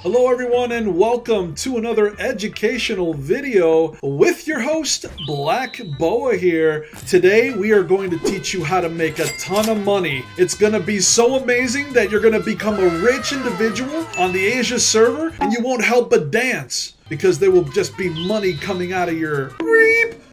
Hello everyone and welcome to another educational video with your host BlackBoa here. Today we are going to teach you how to make a ton of money. It's going to be so amazing that you're going to become a rich individual on the Asia server and you won't help but dance because there will just be money coming out of your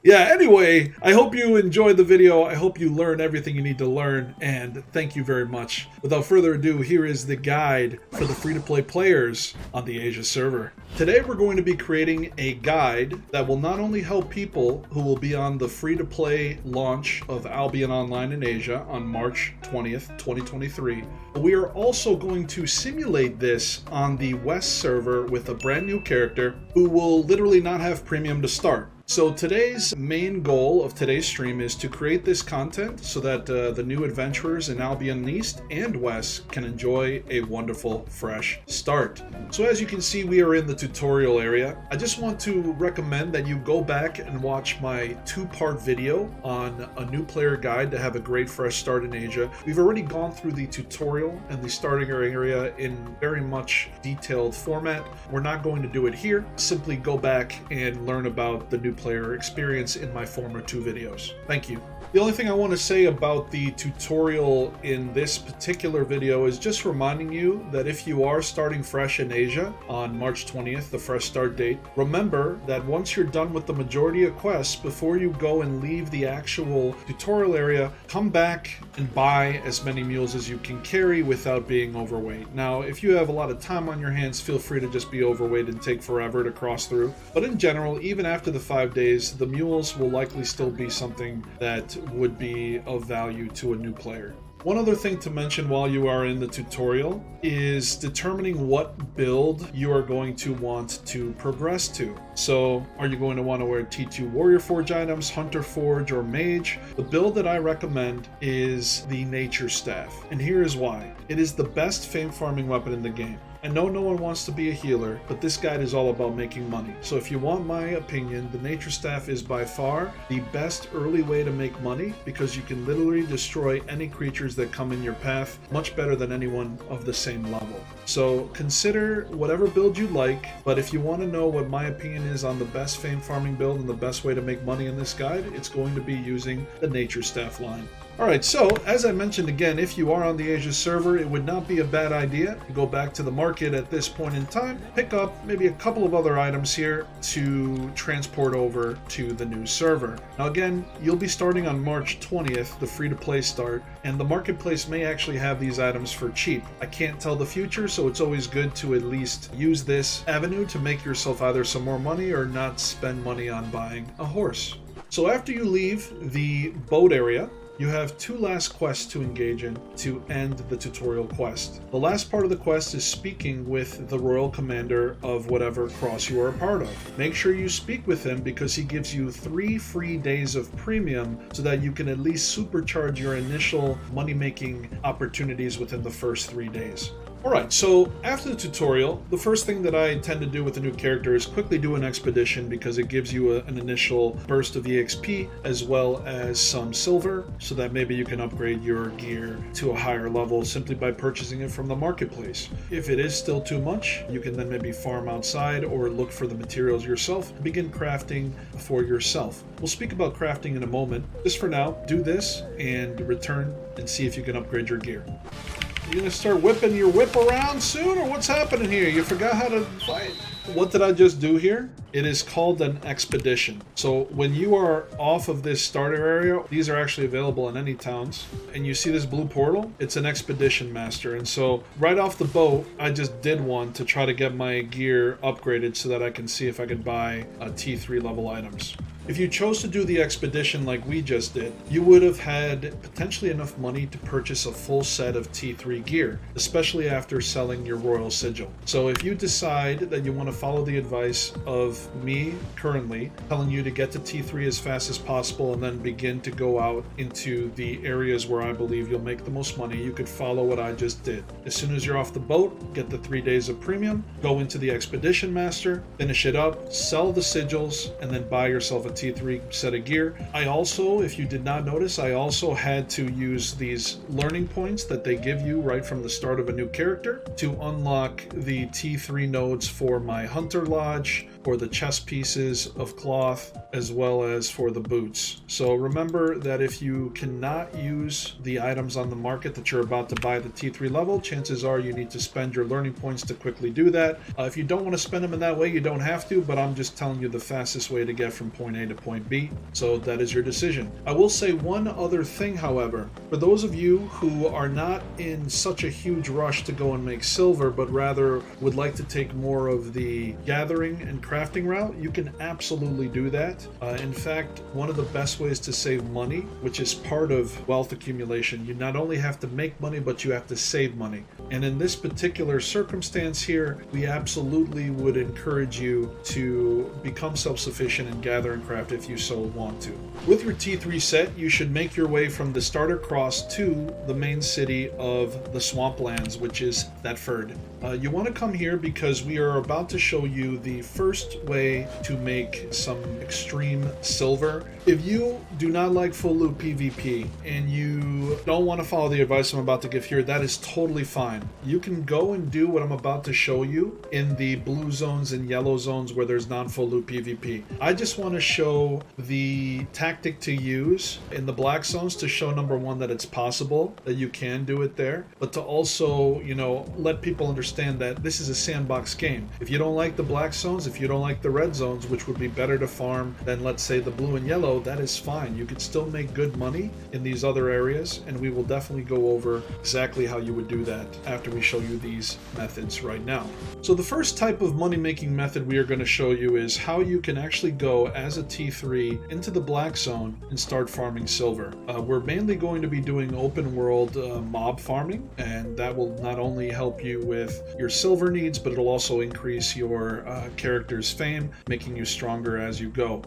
Yeah, anyway, I hope you enjoyed the video. I hope you learn everything you need to learn, and thank you very much. Without further ado, here is the guide for the free-to-play players on the Asia server. Today we're going to be creating a guide that will not only help people who will be on the free-to-play launch of Albion Online in Asia on March 20th, 2023, but we are also going to simulate this on the West server with a brand new character who will literally not have premium to start. So today's main goal of today's stream is to create this content so that the new adventurers in Albion East and West can enjoy a wonderful, fresh start. So as you can see, we are in the tutorial area. I just want to recommend that you go back and watch my two-part video on a new player guide to have a great fresh start in Asia. We've already gone through the tutorial and the starting area in very much detailed format. We're not going to do it here. Simply go back and learn about the new player experience in my former two videos. Thank you. The only thing I want to say about the tutorial in this particular video is just reminding you that if you are starting fresh in Asia on March 20th, the fresh start date, remember that once you're done with the majority of quests, before you go and leave the actual tutorial area, come back and buy as many mules as you can carry without being overweight. Now, if you have a lot of time on your hands, feel free to just be overweight and take forever to cross through. But in general, even after the 5 days, the mules will likely still be something that would be of value to a new player. One other thing to mention while you are in the tutorial is determining what build you are going to want to progress to. So, are you going to want to wear T2 Warrior Forge items, Hunter Forge, or Mage? The build that I recommend is the Nature Staff, and here is why. It is the best fame farming weapon in the game. I know no one wants to be a healer, but this guide is all about making money. So if you want my opinion, the Nature Staff is by far the best early way to make money because you can literally destroy any creatures that come in your path much better than anyone of the same level. So consider whatever build you like, but if you want to know what my opinion is on the best fame farming build and the best way to make money in this guide, it's going to be using the Nature Staff line. Alright, so as I mentioned again, if you are on the Asia server, it would not be a bad idea to go back to the market at this point in time, pick up maybe a couple of other items here to transport over to the new server. Now again, you'll be starting on March 20th, the free-to-play start, and the marketplace may actually have these items for cheap. I can't tell the future, so it's always good to at least use this avenue to make yourself either some more money or not spend money on buying a horse. So after you leave the boat area, you have two last quests to engage in to end the tutorial quest. The last part of the quest is speaking with the royal commander of whatever cross you are a part of. Make sure you speak with him because he gives you 3 free days of premium so that you can at least supercharge your initial money-making opportunities within the first 3 days. Alright, so after the tutorial, the first thing that I tend to do with a new character is quickly do an expedition because it gives you an initial burst of EXP as well as some silver so that maybe you can upgrade your gear to a higher level simply by purchasing it from the marketplace. If it is still too much, you can then maybe farm outside or look for the materials yourself and begin crafting for yourself. We'll speak about crafting in a moment. Just for now, do this and return and see if you can upgrade your gear. You gonna start whipping your whip around soon, or what's happening here? You forgot how to fight. What did I just do here? It is called an expedition. So when you are off of this starter area, these are actually available in any towns, and you see this blue portal? It's an expedition master. And so right off the boat, I just did one to try to get my gear upgraded so that I can see if I could buy T3 level items. If you chose to do the expedition like we just did, you would have had potentially enough money to purchase a full set of T3 gear, especially after selling your Royal Sigil. So if you decide that you want to follow the advice of me currently, telling you to get to T3 as fast as possible and then begin to go out into the areas where I believe you'll make the most money, you could follow what I just did. As soon as you're off the boat, get the 3 days of premium, go into the Expedition Master, finish it up, sell the sigils, and then buy yourself a T3 set of gear. I also, if you did not notice, I also had to use these learning points that they give you right from the start of a new character to unlock the T3 nodes for my Hunter Lodge, for the chest pieces of cloth, as well as for the boots. So remember that if you cannot use the items on the market that you're about to buy at the T3 level, chances are you need to spend your learning points to quickly do that. If you don't want to spend them in that way, you don't have to, but I'm just telling you the fastest way to get from point A to point B. So that is your decision. I will say one other thing, however. For those of you who are not in such a huge rush to go and make silver, but rather would like to take more of the gathering and crafting route, you can absolutely do that. In fact, one of the best ways to save money, which is part of wealth accumulation, you not only have to make money, but you have to save money. And in this particular circumstance here, we absolutely would encourage you to become self-sufficient and gather and craft if you so want to. With your T3 set, you should make your way from the starter cross to the main city of the Swamplands, which is Thetford. You want to come here because we are about to show you the first way to make some extreme silver. If you do not like full loot PvP and you don't want to follow the advice I'm about to give here, that is totally fine. You can go and do what I'm about to show you in the blue zones and yellow zones where there's non-full loot PvP. I just want to show the tactic to use in the black zones to show, number one, that it's possible, that you can do it there, but to also, let people understand that this is a sandbox game. If you don't like the black zones, if you don't like the red zones, which would be better to farm than, let's say, the blue and yellow, that is fine. You could still make good money in these other areas, and we will definitely go over exactly how you would do that after we show you these methods right now. So the first type of money-making method we are going to show you is how you can actually go as a T3 into the black zone and start farming silver. We're mainly going to be doing open world mob farming, and that will not only help you with your silver needs, but it'll also increase your character's fame, making you stronger as you go.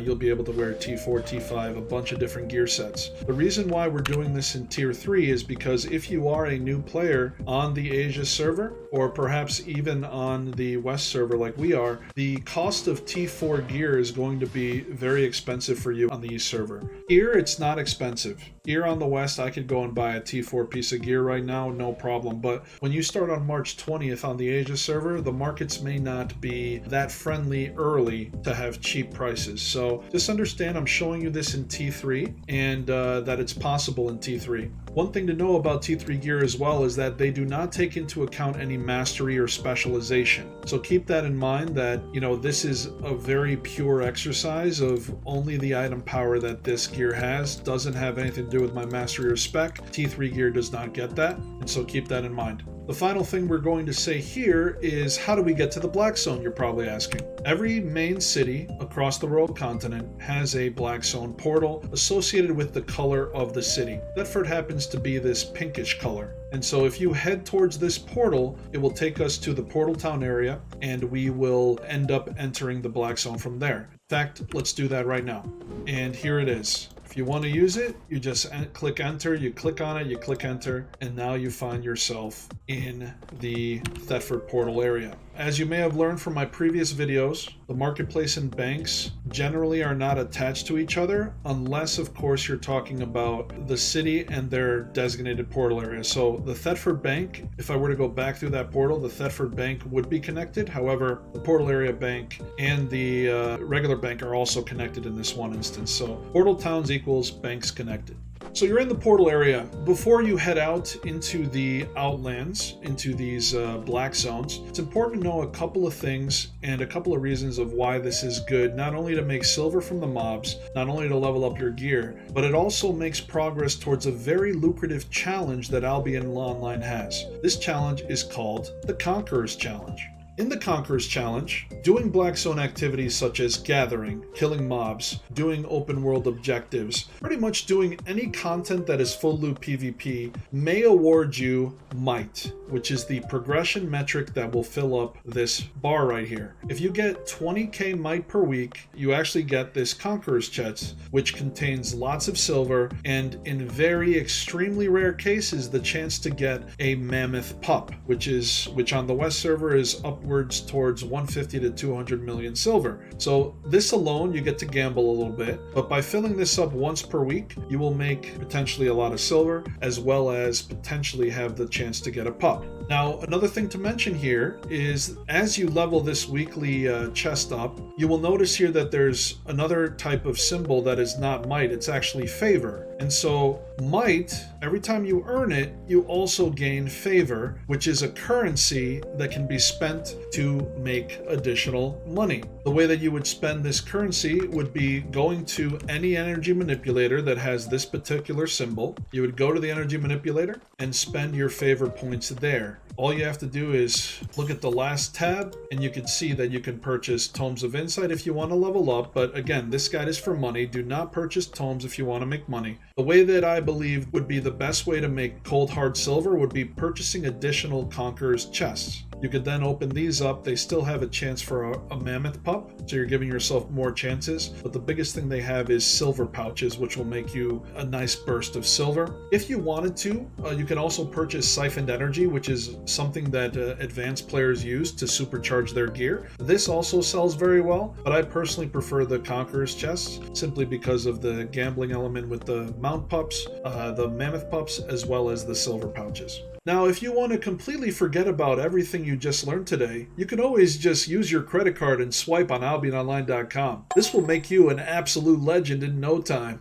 You'll be able to wear T4, T5, a bunch of different gear sets. The reason why we're doing this in Tier 3 is because if you are a new player on the Asia server, or perhaps even on the West server like we are, the cost of T4 gear is going to be very expensive for you on the East server. Here, it's not expensive. Here on the West, I could go and buy a T4 piece of gear right now, no problem. But when you start on March 20th on the Asia server, the markets may not be that friendly early to have cheap prices. So just understand I'm showing you this in T3 and that it's possible in T3. One thing to know about T3 gear as well is that they do not take into account any mastery or specialization. So keep that in mind that, this is a very pure exercise of only the item power that this gear has. Doesn't have anything to do with my mastery or spec. T3 gear does not get that, and so keep that in mind. The final thing we're going to say here is, how do we get to the black zone, you're probably asking. Every main city across the world continent has a black zone portal associated with the color of the city. Thetford happens to be this pinkish color. And so if you head towards this portal, it will take us to the Portal Town area, and we will end up entering the black zone from there. In fact, let's do that right now. And here it is. If you want to use it, you just click enter, you click on it, you click enter, and now you find yourself in the Thetford portal area. As you may have learned from my previous videos, the marketplace and banks generally are not attached to each other unless, of course, you're talking about the city and their designated portal area. So the Thetford Bank, if I were to go back through that portal, the Thetford Bank would be connected. However, the portal area bank and the regular bank are also connected in this one instance. So portal towns equals banks connected. So you're in the portal area. Before you head out into the outlands, into these black zones, it's important to know a couple of things and a couple of reasons of why this is good, not only to make silver from the mobs, not only to level up your gear, but it also makes progress towards a very lucrative challenge that Albion Online has. This challenge is called the Conqueror's Challenge. In the Conqueror's Challenge, doing black zone activities such as gathering, killing mobs, doing open world objectives, pretty much doing any content that is full loot PvP may award you might, which is the progression metric that will fill up this bar right here. If you get 20k might per week, you actually get this Conqueror's chest, which contains lots of silver and, in very extremely rare cases, the chance to get a mammoth pup, which on the West server is upwards upwards towards 150 to 200 million silver. So this alone, you get to gamble a little bit, but by filling this up once per week, you will make potentially a lot of silver, as well as potentially have the chance to get a pup. Now, another thing to mention here is as you level this weekly chest up, you will notice here that there's another type of symbol that is not might, it's actually favor. And so might, every time you earn it, you also gain favor, which is a currency that can be spent to make additional money. The way that you would spend this currency would be going to any energy manipulator that has this particular symbol. You would go to the energy manipulator and spend your favor points there. All you have to do is look at the last tab and you can see that you can purchase Tomes of Insight if you want to level up. But again, this guide is for money. Do not purchase tomes if you want to make money. The way that I believe would be the best way to make cold hard silver would be purchasing additional Conqueror's chests. You could then open these up. They still have a chance for a mammoth pup, so you're giving yourself more chances. But the biggest thing they have is silver pouches, which will make you a nice burst of silver. If you wanted to, you can also purchase siphoned energy, which is something that advanced players use to supercharge their gear. This also sells very well, but I personally prefer the Conqueror's chests simply because of the gambling element with the mount pups, the mammoth pups, as well as the silver pouches. Now, if you want to completely forget about everything you just learned today, you can always just use your credit card and swipe on albiononline.com. This will make you an absolute legend in no time.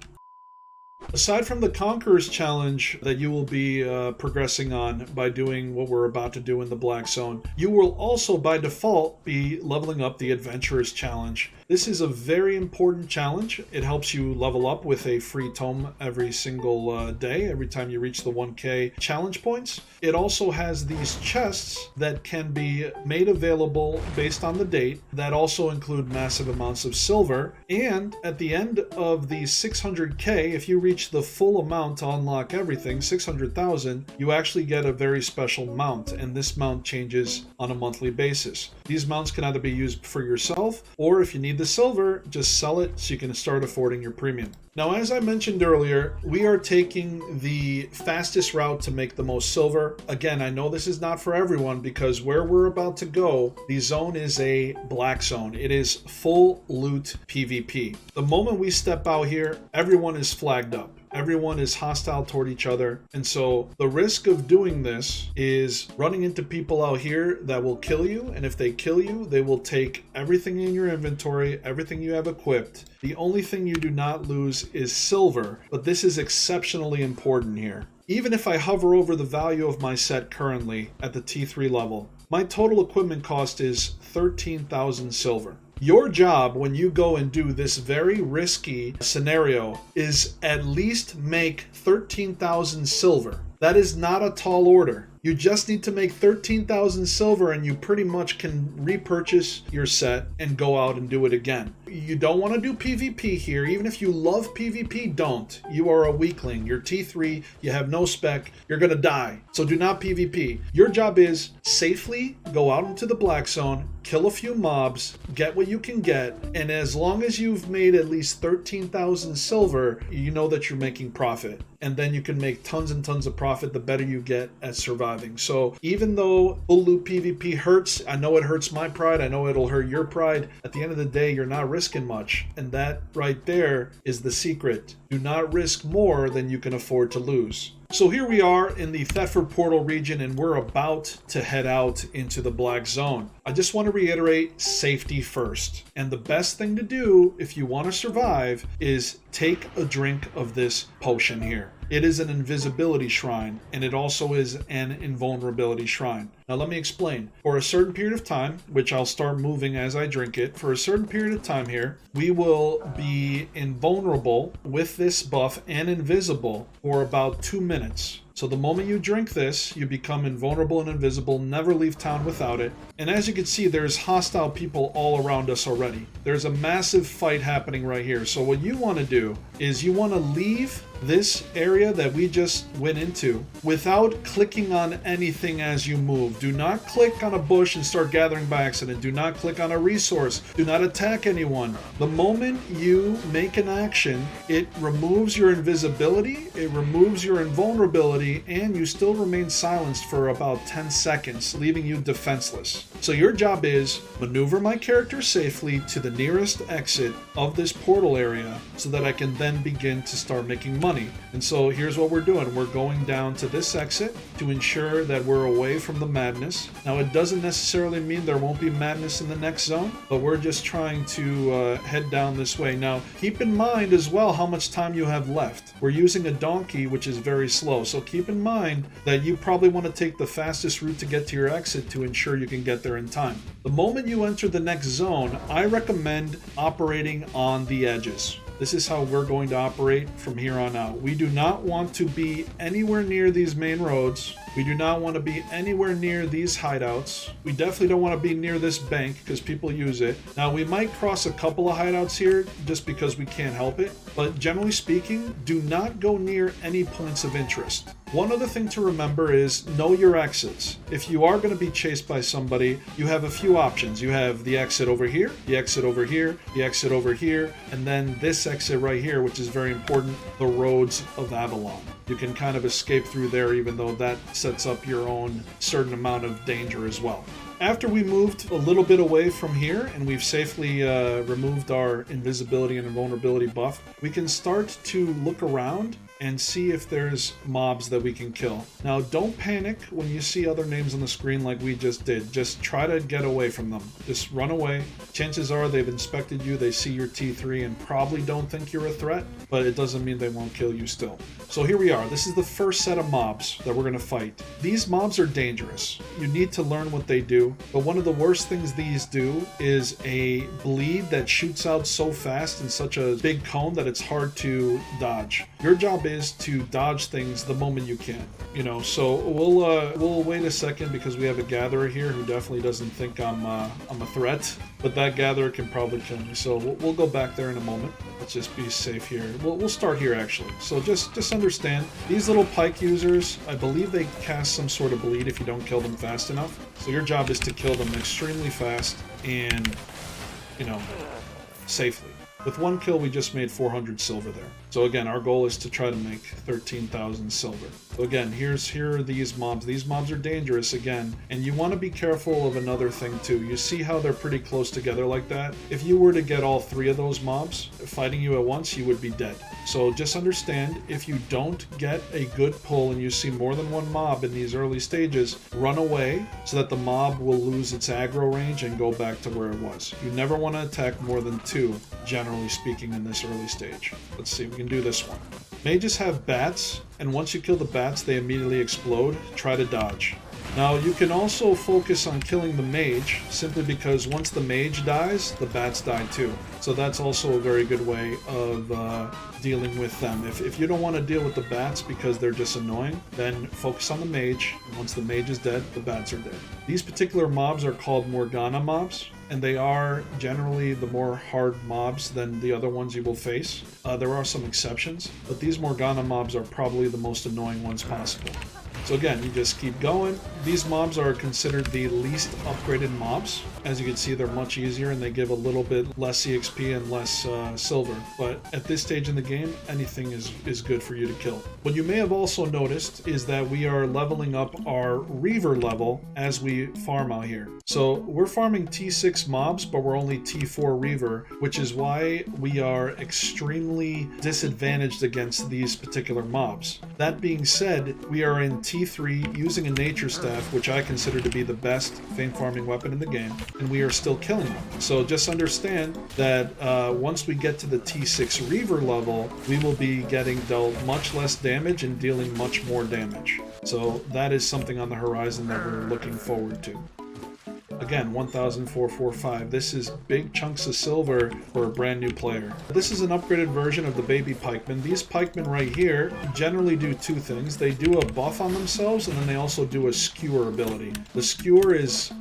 Aside from the Conqueror's Challenge that you will be progressing on by doing what we're about to do in the Black Zone, you will also by default be leveling up the Adventurer's Challenge. This is a very important challenge. It helps you level up with a free tome every single day, every time you reach the 1K challenge points. It also has these chests that can be made available based on the date that also include massive amounts of silver. And at the end of the 600K, if you reach the full amount to unlock everything, 600,000, you actually get a very special mount, and this mount changes on a monthly basis. These mounts can either be used for yourself, or if you need the silver, just sell it so you can start affording your premium. Now, as I mentioned earlier, we are taking the fastest route to make the most silver. Again, I know this is not for everyone because where we're about to go, the zone is a black zone. It is full loot PvP. The moment we step out here, everyone is flagged up. Everyone is hostile toward each other. And so the risk of doing this is running into people out here that will kill you. And if they kill you, they will take everything in your inventory, everything you have equipped. The only thing you do not lose is silver, but this is exceptionally important here. Even if I hover over the value of my set currently at the T3 level, my total equipment cost is 13,000 silver. Your job when you go and do this very risky scenario is at least make 13,000 silver. That is not a tall order. You just need to make 13,000 silver and you pretty much can repurchase your set and go out and do it again. You don't want to do PvP here. Even if you love PvP, don't. You are a weakling. You're T3, you have no spec, you're going to die. So do not PvP. Your job is safely go out into the black zone, kill a few mobs, get what you can get, and as long as you've made at least 13,000 silver, you know that you're making profit. And then you can make tons and tons of profit the better you get at surviving. So even though full loot PvP hurts, I know it hurts my pride, I know it'll hurt your pride, at the end of the day, you're not risking much. And that right there is the secret. Do not risk more than you can afford to lose. So here we are in the Thetford Portal region and we're about to head out into the Black Zone. I just want to reiterate safety first. And the best thing to do if you want to survive is take a drink of this potion here. It is an invisibility shrine, and it also is an invulnerability shrine. Now let me explain. For a certain period of time, which I'll start moving as I drink it, for a certain period of time here, we will be invulnerable with this buff and invisible for about 2 minutes. So the moment you drink this, you become invulnerable and invisible, never leave town without it. And as you can see, there's hostile people all around us already. There's a massive fight happening right here. So what you want to do is you want to leave this area that we just went into without clicking on anything as you move. Do not click on a bush and start gathering by accident. Do not click on a resource. Do not attack anyone. The moment you make an action, it removes your invisibility, it removes your invulnerability, and you still remain silenced for about 10 seconds, leaving you defenseless. So your job is maneuver my character safely to the nearest exit of this portal area so that I can then begin to start making money. And so here's what we're doing. We're going down to this exit to ensure that we're away from the madness. Now, it doesn't necessarily mean there won't be madness in the next zone, but we're just trying to head down this way. Now, keep in mind as well how much time you have left. We're using a donkey, which is very slow, so keep in mind that you probably want to take the fastest route to get to your exit to ensure you can get there in time. The moment you enter the next zone, I recommend operating on the edges. This is how we're going to operate from here on out. We do not want to be anywhere near these main roads. We do not want to be anywhere near these hideouts. We definitely don't want to be near this bank because people use it. Now, we might cross a couple of hideouts here just because we can't help it. But generally speaking, do not go near any points of interest. One other thing to remember is know your exits. If you are going to be chased by somebody, you have a few options. You have the exit over here, the exit over here, the exit over here, and then this exit right here, which is very important, the roads of Avalon. You can kind of escape through there, even though that sets up your own certain amount of danger as well. After we moved a little bit away from here and we've safely removed our invisibility and invulnerability buff, we can start to look around and see if there's mobs that we can kill. Now, don't panic when you see other names on the screen like we just did. Just try to get away from them. Just run away. Chances are they've inspected you, they see your T3 and probably don't think you're a threat, but it doesn't mean they won't kill you still. So here we are. This is the first set of mobs that we're going to fight. These mobs are dangerous. You need to learn what they do, but one of the worst things these do is a bleed that shoots out so fast in such a big cone that it's hard to dodge. Your job is to dodge things the moment you can, so we'll wait a second because we have a gatherer here who definitely doesn't think I'm a threat, but that gatherer can probably kill me, so we'll go back there in a moment. Let's just be safe here. We'll start here actually. So just understand, these little pike users, I believe they cast some sort of bleed if you don't kill them fast enough, so your job is to kill them extremely fast and safely. With one kill, we just made 400 silver there. So again, our goal is to try to make 13,000 silver. So again, here are these mobs. These mobs are dangerous again, and you want to be careful of another thing too. You see how they're pretty close together like that? If you were to get all three of those mobs fighting you at once, you would be dead. So just understand, if you don't get a good pull and you see more than one mob in these early stages, run away so that the mob will lose its aggro range and go back to where it was. You never want to attack more than two, generally speaking, in this early stage. Let's see, we can do this one. Mages have bats, and once you kill the bats, they immediately explode. Try to dodge. Now, you can also focus on killing the mage, simply because once the mage dies, the bats die too. So that's also a very good way of dealing with them. If you don't want to deal with the bats because they're just annoying, then focus on the mage. Once the mage is dead, the bats are dead. These particular mobs are called Morgana mobs, and they are generally the more hard mobs than the other ones you will face. There are some exceptions, but these Morgana mobs are probably the most annoying ones possible. So again, you just keep going. These mobs are considered the least upgraded mobs. As you can see, they're much easier and they give a little bit less EXP and less silver. But at this stage in the game, anything is good for you to kill. What you may have also noticed is that we are leveling up our Reaver level as we farm out here. So we're farming T6 mobs, but we're only T4 Reaver, which is why we are extremely disadvantaged against these particular mobs. That being said, we are in T3 using a nature staff, which I consider to be the best fame farming weapon in the game, and we are still killing them. So just understand that once we get to the T6 Reaver level, we will be getting dealt much less damage and dealing much more damage. So that is something on the horizon that we're looking forward to. Again, 1,445. This is big chunks of silver for a brand new player. This is an upgraded version of the baby pikemen. These pikemen right here generally do two things. They do a buff on themselves, and then they also do a skewer ability. The skewer is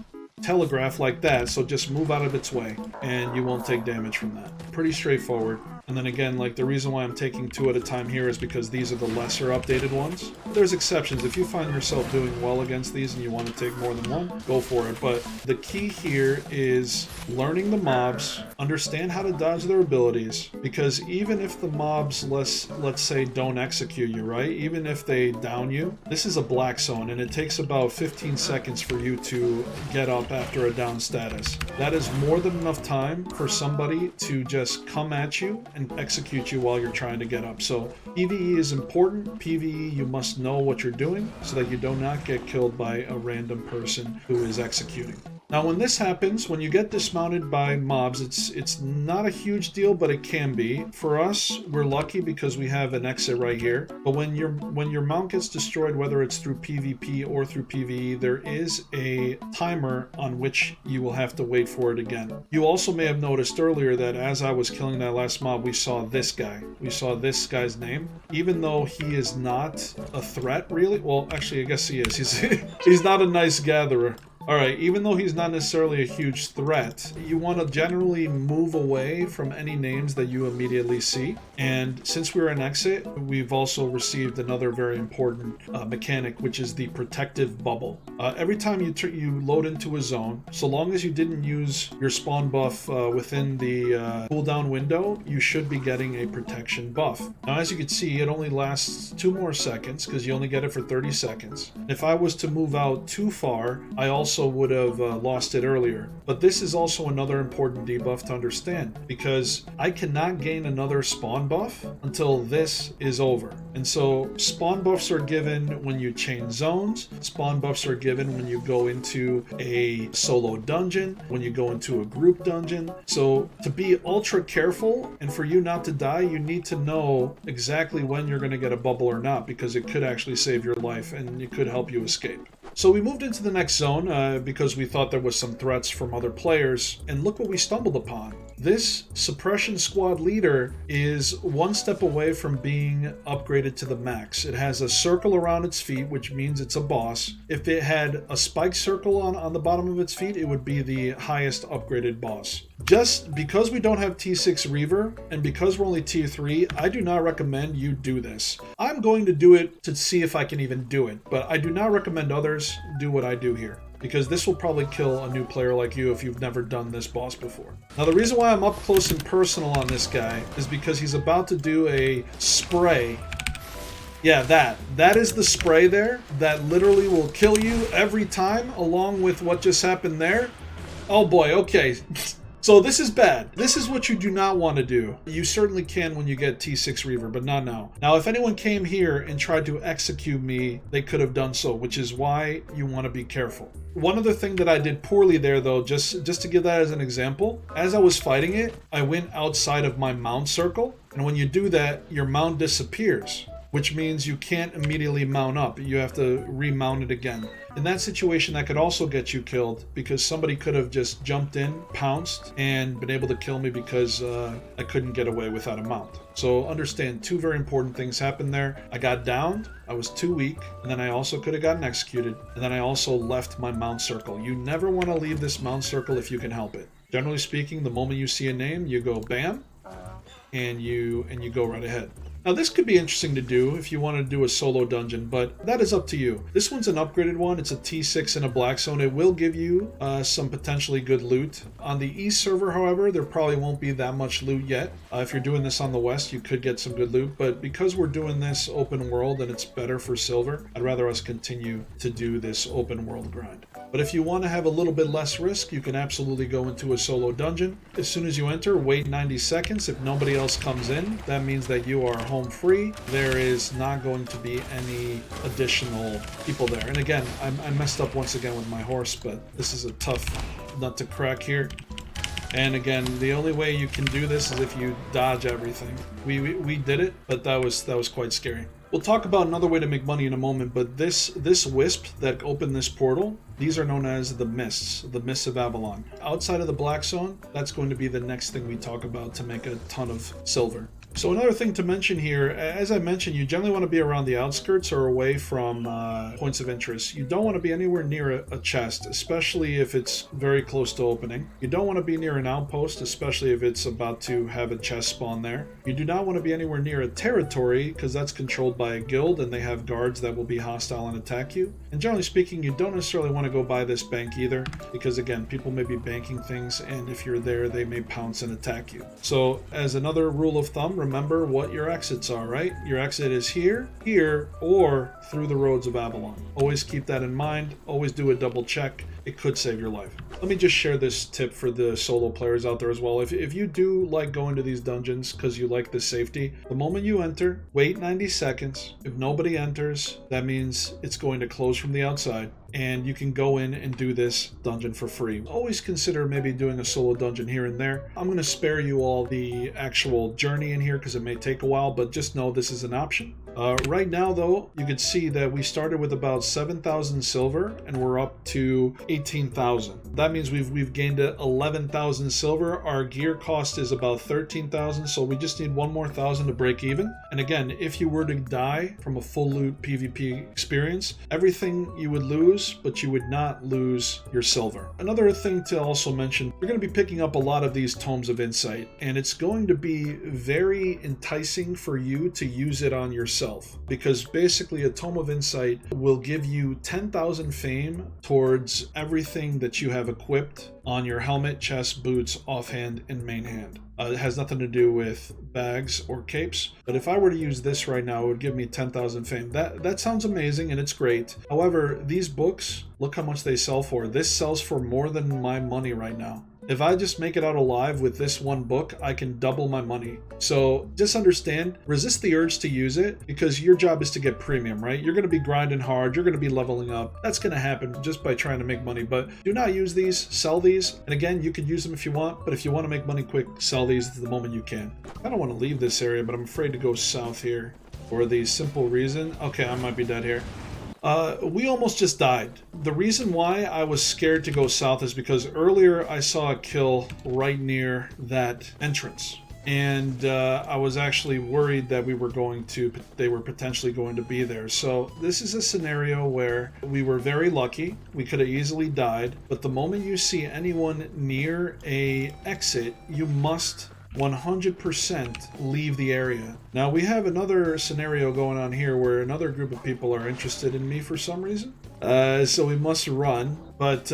telegraph like that, so just move out of its way and you won't take damage from that. Pretty straightforward. And then again, like the reason why I'm taking 2 at a time here is because these are the lesser updated ones. There's exceptions. If you find yourself doing well against these and you want to take more than one, go for it. But the key here is learning the mobs, understand how to dodge their abilities, because even if the mobs, let's say, don't execute you, right? Even if they down you, this is a black zone and it takes about 15 seconds for you to get up after a down status. That is more than enough time for somebody to just come at you and execute you while you're trying to get up. So PvE is important. PvE, you must know what you're doing so that you do not get killed by a random person who is executing. Now, when this happens, when you get dismounted by mobs, it's not a huge deal, but it can be. For us, we're lucky because we have an exit right here. But when your mount gets destroyed, whether it's through PvP or through PvE, there is a timer on which you will have to wait for it again. You also may have noticed earlier that as I was killing that last mob, we saw this guy. We saw this guy's name. Even though he is not a threat, really. Well, actually, I guess he is. He's not a nice gatherer. Alright, even though he's not necessarily a huge threat, you want to generally move away from any names that you immediately see. And since we're an exit, we've also received another very important mechanic, which is the protective bubble. Every time you load into a zone, so long as you didn't use your spawn buff within the cooldown window, you should be getting a protection buff. Now, as you can see, it only lasts 2 more seconds because you only get it for 30 seconds. If I was to move out too far, I also would have lost it earlier. But this is also another important debuff to understand, because I cannot gain another spawn buff until this is over. And so spawn buffs are given when you change zones, spawn buffs are given when you go into a solo dungeon, when you go into a group dungeon. So to be ultra careful and for you not to die, you need to know exactly when you're going to get a bubble or not, because it could actually save your life and it could help you escape. So we moved into the next zone because we thought there was some threats from other players, and look what we stumbled upon. This suppression squad leader is 1 step away from being upgraded to the max. It has a circle around its feet, which means it's a boss. If it had a spike circle on the bottom of its feet, it would be the highest upgraded boss. Just because we don't have T6 Reaver, and because we're only Tier 3, I do not recommend you do this. I'm going to do it to see if I can even do it, but I do not recommend others do what I do here, because this will probably kill a new player like you if you've never done this boss before. Now, the reason why I'm up close and personal on this guy is because he's about to do a spray. Yeah, that is the spray there that literally will kill you every time, along with what just happened there. Oh boy, okay. So this is bad. This is what you do not want to do. You certainly can when you get T6 Reaver, but not now. Now, if anyone came here and tried to execute me, they could have done so, which is why you want to be careful. One other thing that I did poorly there, though, just to give that as an example, as I was fighting it, I went outside of my mount circle, and when you do that, your mount disappears, which means you can't immediately mount up. You have to remount it again. In that situation, that could also get you killed, because somebody could have just jumped in, pounced, and been able to kill me because I couldn't get away without a mount. So understand, 2 very important things happened there. I got downed, I was too weak, and then I also could have gotten executed, and then I also left my mount circle. You never want to leave this mount circle if you can help it. Generally speaking, the moment you see a name, you go bam, and you go right ahead. Now, this could be interesting to do if you want to do a solo dungeon, but that is up to you. This one's an upgraded one. It's a T6 in a black zone. It will give you some potentially good loot. On the East server, however, there probably won't be that much loot yet. If you're doing this on the West, you could get some good loot, but because we're doing this open world and it's better for silver, I'd rather us continue to do this open world grind. But if you want to have a little bit less risk, you can absolutely go into a solo dungeon. As soon as you enter, wait 90 seconds. If nobody else comes in, that means that you are home free. There is not going to be any additional people there. And again, I messed up once again with my horse, but this is a tough nut to crack here. And again, the only way you can do this is if you dodge everything. We did it, but that was quite scary. We'll talk about another way to make money in a moment, but this wisp that opened this portal, these are known as the mists of Avalon. Outside of the black zone, that's going to be the next thing we talk about to make a ton of silver. So another thing to mention here, as I mentioned, you generally want to be around the outskirts or away from points of interest. You don't want to be anywhere near a chest, especially if it's very close to opening. You don't want to be near an outpost, especially if it's about to have a chest spawn there. You do not want to be anywhere near a territory, because that's controlled by a guild and they have guards that will be hostile and attack you. And generally speaking, you don't necessarily want to go by this bank either, because again, people may be banking things, and if you're there, they may pounce and attack you. So as another rule of thumb, remember what your exits are, right? Your exit is here, here, or through the roads of Avalon. Always keep that in mind. Always do a double check. It could save your life. Let me just share this tip for the solo players out there as well. If you do like going to these dungeons because you like the safety, the moment you enter, wait 90 seconds. If nobody enters, that means it's going to close from the outside, and you can go in and do this dungeon for free. Always consider maybe doing a solo dungeon here and there. I'm going to spare you all the actual journey in here because it may take a while, but just know this is an option. Right now, though, you can see that we started with about 7,000 silver and we're up to 18,000. That means we've gained 11,000 silver. Our gear cost is about 13,000, so we just need one more 1,000 to break even. And again, if you were to die from a full loot PvP experience, everything you would lose, but you would not lose your silver. Another thing to also mention, you're going to be picking up a lot of these tomes of insight, and it's going to be very enticing for you to use it on yourself, because basically a tome of insight will give you 10,000 fame towards everything that you have equipped on your helmet, chest, boots, offhand, and main hand. It has nothing to do with bags or capes, but if I were to use this right now, it would give me 10,000 fame. That sounds amazing and it's great. However, these books, look how much they sell for. This sells for more than my money right now. If I just make it out alive with this one book, I can double my money. So just understand, resist the urge to use it, because your job is to get premium, right? You're going to be grinding hard. You're going to be leveling up. That's going to happen just by trying to make money. But do not use these. Sell these. And again, you could use them if you want. But if you want to make money quick, sell these the moment you can. I don't want to leave this area, but I'm afraid to go south here for the simple reason. Okay, I might be dead here. We almost just died. The reason why I was scared to go south is because earlier I saw a kill right near that entrance. And I was actually worried that they were potentially going to be there. So this is a scenario where we were very lucky. We could have easily died. But the moment you see anyone near a exit, you must 100% leave the area. Now we have another scenario going on here where another group of people are interested in me for some reason. So we must run, but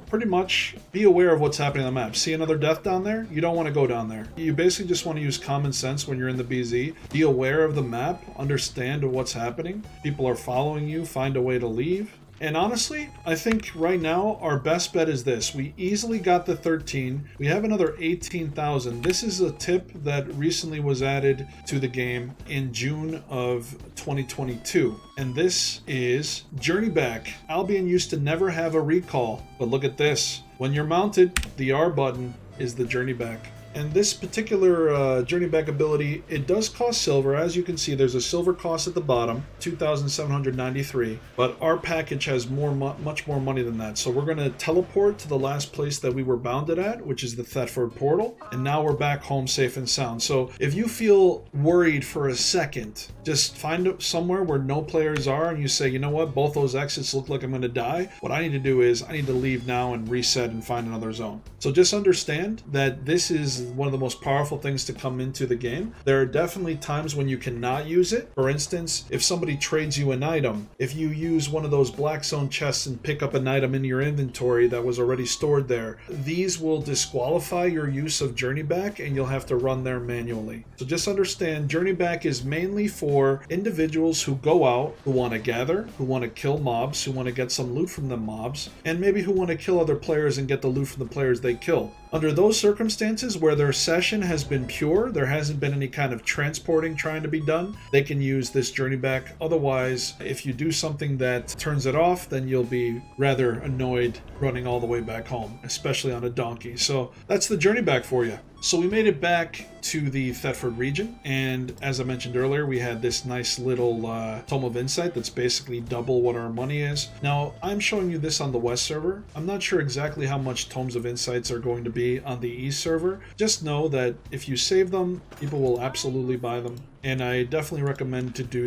pretty much be aware of what's happening on the map. See another death down there? You don't want to go down there. You basically just want to use common sense when you're in the BZ. Be aware of the map, understand what's happening. People are following you, find a way to leave. And honestly, I think right now our best bet is this. We easily got the 13. We have another 18,000. This is a tip that recently was added to the game in June of 2022. And this is Journey Back. Albion used to never have a recall, but look at this. When you're mounted, the R button is the Journey Back. And this particular Journey Back ability, it does cost silver. As you can see, there's a silver cost at the bottom, 2,793. But our package has much more money than that. So we're going to teleport to the last place that we were bounded at, which is the Thetford portal. And now we're back home safe and sound. So if you feel worried for a second, just find somewhere where no players are and you say, you know what, both those exits look like I'm going to die. What I need to do is I need to leave now and reset and find another zone. So just understand that this is one of the most powerful things to come into the game. There are definitely times when you cannot use it. For instance, if somebody trades you an item, if you use one of those black zone chests and pick up an item in your inventory that was already stored there, these will disqualify your use of Journey Back and you'll have to run there manually. So just understand, Journey Back is mainly for individuals who go out, who want to gather, who want to kill mobs, who want to get some loot from the mobs, and maybe who want to kill other players and get the loot from the players they kill. Under those circumstances where their session has been pure, there hasn't been any kind of transporting trying to be done, they can use this Journey Back. Otherwise, if you do something that turns it off, then you'll be rather annoyed running all the way back home, especially on a donkey. So that's the Journey Back for you. So we made it back to the Thetford region, and as I mentioned earlier, we had this nice little Tome of Insight that's basically double what our money is. Now, I'm showing you this on the West server. I'm not sure exactly how much Tomes of Insights are going to be on the East server. Just know that if you save them, people will absolutely buy them. And I definitely recommend to do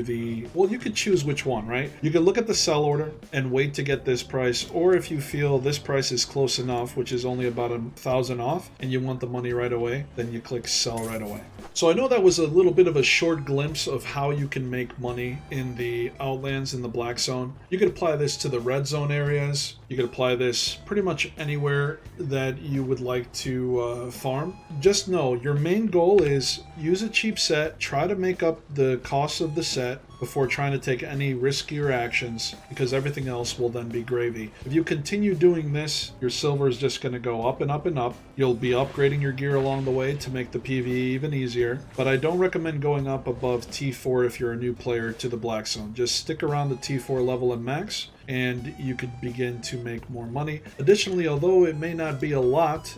well, you could choose which one, right? You could look at the sell order and wait to get this price, or if you feel this price is close enough, which is only about 1,000 off, and you want the money right away, then you click sell right away. So I know that was a little bit of a short glimpse of how you can make money in the Outlands in the Black Zone. You could apply this to the Red Zone areas. You could apply this pretty much anywhere that you would like to farm. Just know your main goal is use a cheap set, try to make up the cost of the set before trying to take any riskier actions, because everything else will then be gravy. If you continue doing this, your silver is just going to go up and up and up. You'll be upgrading your gear along the way to make the PvE even easier, but I don't recommend going up above T4 if you're a new player to the Black Zone. Just stick around the T4 level and max, and you could begin to make more money. Additionally, although it may not be a lot,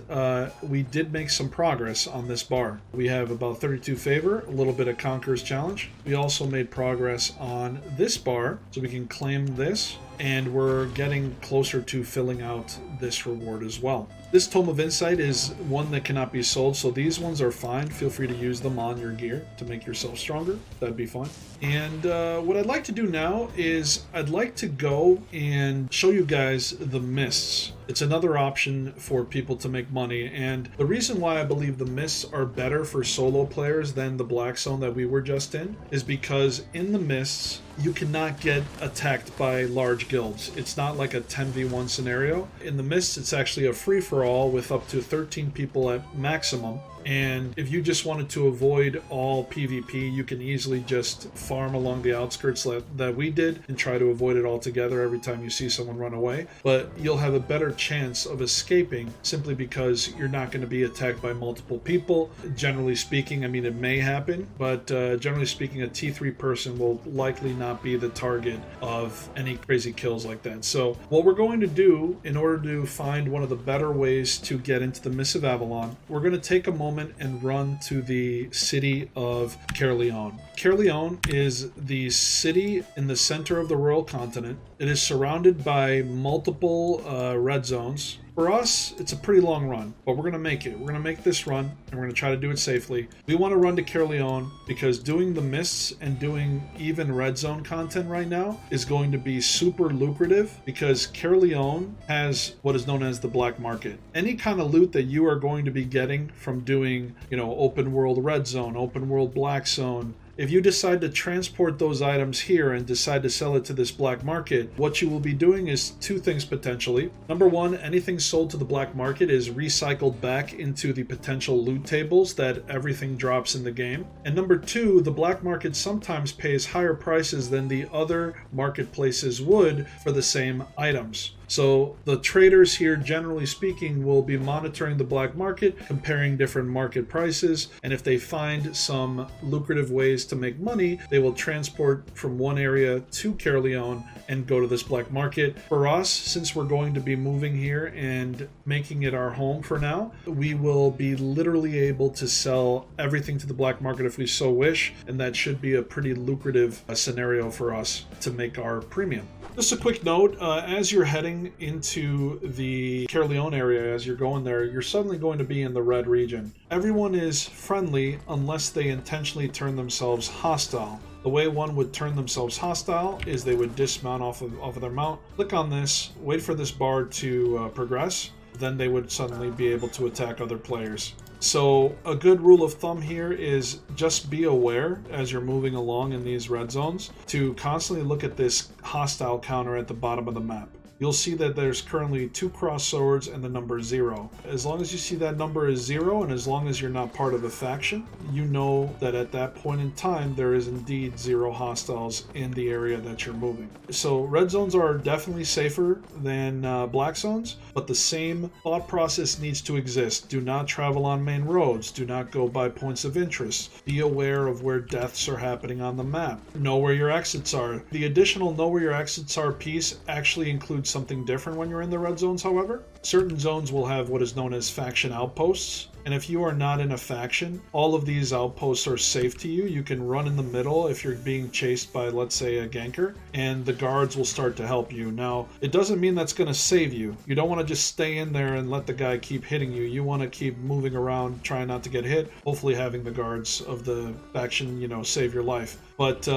we did make some progress on this bar. We have about 32 favor, a little bit of Conqueror's Challenge. We also made progress on this bar, so we can claim this, and we're getting closer to filling out this reward as well. This Tome of Insight is one that cannot be sold, so these ones are fine. Feel free to use them on your gear to make yourself stronger. That'd be fine. And what I'd like to do now is I'd like to go and show you guys the mists. It's another option for people to make money, and the reason why I believe the mists are better for solo players than the Black Zone that we were just in is because in the mists you cannot get attacked by large guilds. It's not like a 10v1 scenario. In the mists, it's actually a free-for-all with up to 13 people at maximum. And if you just wanted to avoid all PvP, you can easily just farm along the outskirts that we did and try to avoid it altogether every time you see someone run away. But you'll have a better chance of escaping simply because you're not going to be attacked by multiple people. Generally speaking, I mean, it may happen, but generally speaking, a T3 person will likely not be the target of any crazy kills like that. So what we're going to do in order to find one of the better ways to get into the Mists of Avalon, we're going to take a moment and run to the city of Caerleon. Caerleon is the city in the center of the Royal Continent. It is surrounded by multiple red zones. For us, it's a pretty long run, but we're going to make it. We're going to make this run, and we're going to try to do it safely. We want to run to Caerleon because doing the mists and doing even red zone content right now is going to be super lucrative because Caerleon has what is known as the black market. Any kind of loot that you are going to be getting from doing, open world red zone, open world black zone, if you decide to transport those items here and decide to sell it to this black market, what you will be doing is two things potentially. Number one, anything sold to the black market is recycled back into the potential loot tables that everything drops in the game. And number two, the black market sometimes pays higher prices than the other marketplaces would for the same items. So the traders here, generally speaking, will be monitoring the black market, comparing different market prices, and if they find some lucrative ways to make money, they will transport from one area to Caerleon and go to this black market. For us, since we're going to be moving here and making it our home for now, we will be literally able to sell everything to the black market if we so wish, and that should be a pretty lucrative scenario for us to make our premium. Just a quick note, as you're heading into the Caerleon area, as you're going there, you're suddenly going to be in the red region. Everyone is friendly unless they intentionally turn themselves hostile. The way one would turn themselves hostile is they would dismount off of their mount, click on this, wait for this bar to progress, then they would suddenly be able to attack other players. So a good rule of thumb here is just be aware as you're moving along in these red zones to constantly look at this hostile counter at the bottom of the map. You'll see that there's currently 2 cross swords and the number 0. As long as you see that number is 0, and as long as you're not part of a faction, you know that at that point in time there is indeed 0 hostiles in the area that you're moving. So red zones are definitely safer than black zones, but the same thought process needs to exist. Do not travel on main roads. Do not go by points of interest. Be aware of where deaths are happening on the map. Know where your exits are. The additional know where your exits are piece actually includes something different when you're in the red zones, however. certain zones will have what is known as faction outposts. And if you are not in a faction, all of these outposts are safe to you. You can run in the middle if you're being chased by, let's say, a ganker, and the guards will start to help you. Now, it doesn't mean that's going to save you. You don't want to just stay in there and let the guy keep hitting you. You want to keep moving around, trying not to get hit, hopefully having the guards of the faction, save your life. But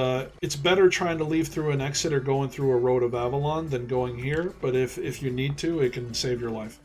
it's better trying to leave through an exit or going through a road of Avalon than going here. But if you need to, it can save your life.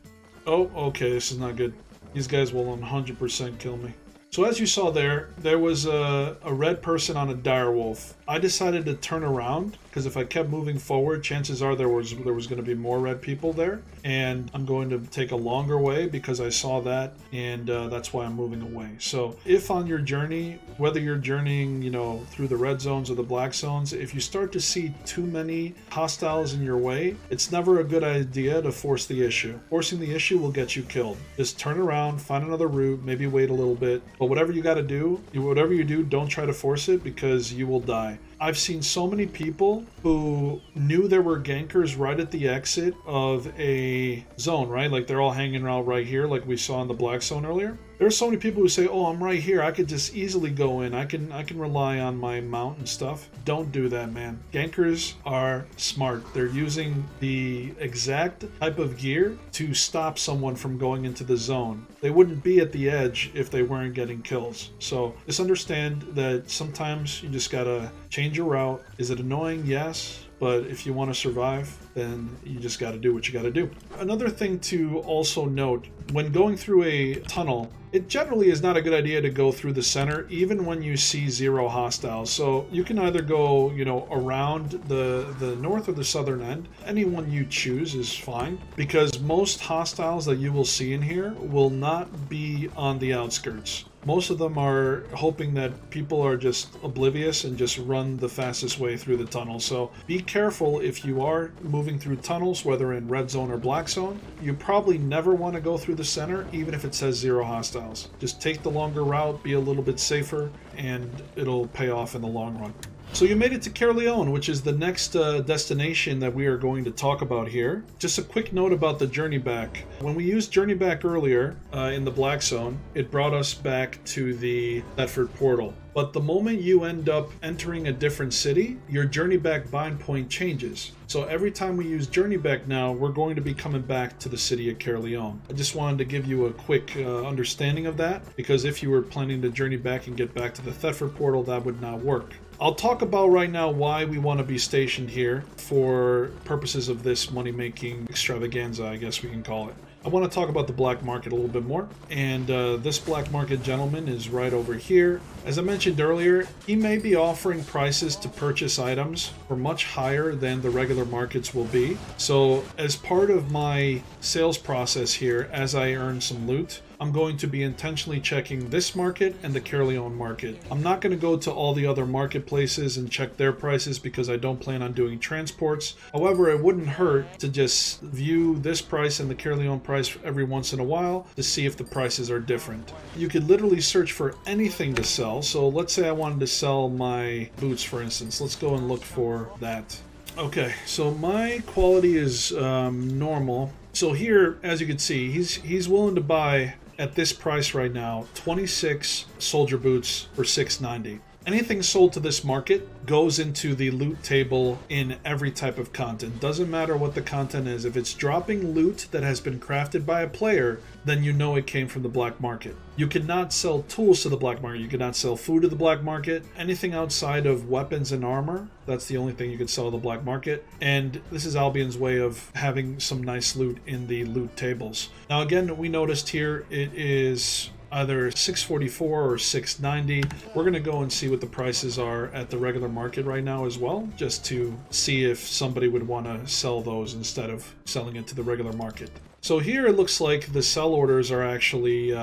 Oh, okay, this is not good. These guys will 100% kill me. So as you saw there was a red person on a direwolf. I decided to turn around because if I kept moving forward, chances are there was going to be more red people there, and I'm going to take a longer way because I saw that, and that's why I'm moving away. So if on your journey, whether you're journeying, through the red zones or the black zones, if you start to see too many hostiles in your way, it's never a good idea to force the issue. Forcing the issue will get you killed. Just turn around, find another route, maybe wait a little bit, but whatever you got to do, whatever you do, don't try to force it because you will die. I've seen so many people who knew there were gankers right at the exit of a zone, right? Like they're all hanging out right here like we saw in the black zone earlier. There are so many people who say, oh, I'm right here. I could just easily go in. I can rely on my mount and stuff. Don't do that, man. Gankers are smart. They're using the exact type of gear to stop someone from going into the zone. They wouldn't be at the edge if they weren't getting kills. So just understand that sometimes you just gotta change your route. Is it annoying? Yes. But if you want to survive, then you just got to do what you got to do. Another thing to also note, when going through a tunnel, it generally is not a good idea to go through the center, even when you see 0 hostiles. So you can either go, around the north or the southern end. Any one you choose is fine, because most hostiles that you will see in here will not be on the outskirts. Most of them are hoping that people are just oblivious and just run the fastest way through the tunnel. So be careful if you are moving through tunnels, whether in red zone or black zone. You probably never want to go through the center, even if it says 0 hostiles. Just take the longer route, be a little bit safer, and it'll pay off in the long run. So you made it to Caerleon, which is the next destination that we are going to talk about here. Just a quick note about the journey back. When we used journey back earlier in the black zone, it brought us back to the Thetford portal. But the moment you end up entering a different city, your journey back bind point changes. So every time we use journey back now, we're going to be coming back to the city of Caerleon. I just wanted to give you a quick understanding of that, because if you were planning to journey back and get back to the Thetford portal, that would not work. I'll talk about right now why we want to be stationed here for purposes of this money-making extravaganza, I guess we can call it. I want to talk about the black market a little bit more, and this black market gentleman is right over here. As I mentioned earlier, he may be offering prices to purchase items for much higher than the regular markets will be. So as part of my sales process here, as I earn some loot, I'm going to be intentionally checking this market and the Caerleon market. I'm not going to go to all the other marketplaces and check their prices because I don't plan on doing transports. However, it wouldn't hurt to just view this price and the Caerleon price every once in a while to see if the prices are different. You could literally search for anything to sell. So let's say I wanted to sell my boots, for instance. Let's go and look for that. Okay, so my quality is normal. So here, as you can see, he's willing to buy at this price right now 26 soldier boots for $6.90. Anything sold to this market goes into the loot table in every type of content. Doesn't matter what the content is. If it's dropping loot that has been crafted by a player, then you know it came from the black market. You cannot sell tools to the black market. You cannot sell food to the black market. Anything outside of weapons and armor, that's the only thing you can sell to the black market. And this is Albion's way of having some nice loot in the loot tables. Now again, we noticed here it is either $6.44 or $6.90. We're going to go and see what the prices are at the regular market right now as well, just to see if somebody would want to sell those instead of selling it to the regular market. So here it looks like the sell orders are actually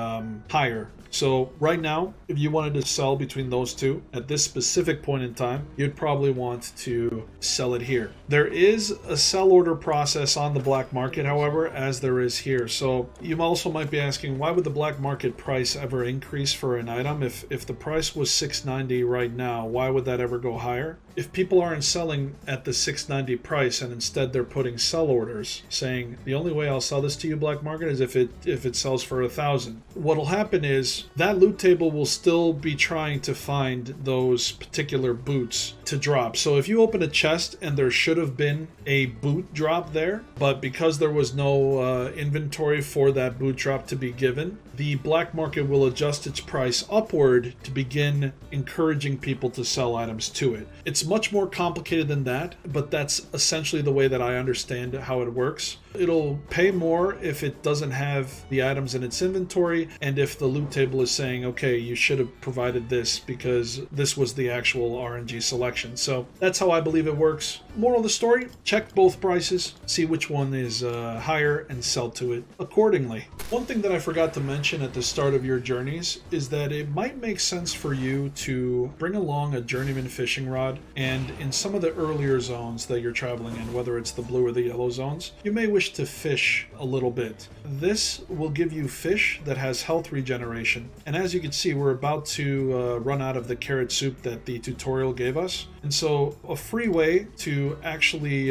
higher. So right now, if you wanted to sell between those two at this specific point in time, you'd probably want to sell it here. There is a sell order process on the black market, however, as there is here. So you also might be asking, why would the black market price ever increase for an item? If the price was $6.90 right now, why would that ever go higher? If people aren't selling at the $6.90 price and instead they're putting sell orders saying the only way I'll sell this to you, black market, is if it sells for $1,000. What'll happen is that loot table will still be trying to find those particular boots to drop. So if you open a chest and there should have been a boot drop there, but because there was no inventory for that boot drop to be given, the black market will adjust its price upward to begin encouraging people to sell items to it. It's much more complicated than that, but that's essentially the way that I understand how it works. It'll pay more if it doesn't have the items in its inventory, and if the loot table is saying, okay, you should have provided this because this was the actual RNG selection. So that's how I believe it works. Moral of the story, check both prices, see which one is higher, and sell to it accordingly. One thing that I forgot to mention at the start of your journeys is that it might make sense for you to bring along a journeyman fishing rod, and in some of the earlier zones that you're traveling in, whether it's the blue or the yellow zones, you may wish to fish a little bit. This will give you fish that has health regeneration, and as you can see, we're about to run out of the carrot soup that the tutorial gave us, and so a free way to actually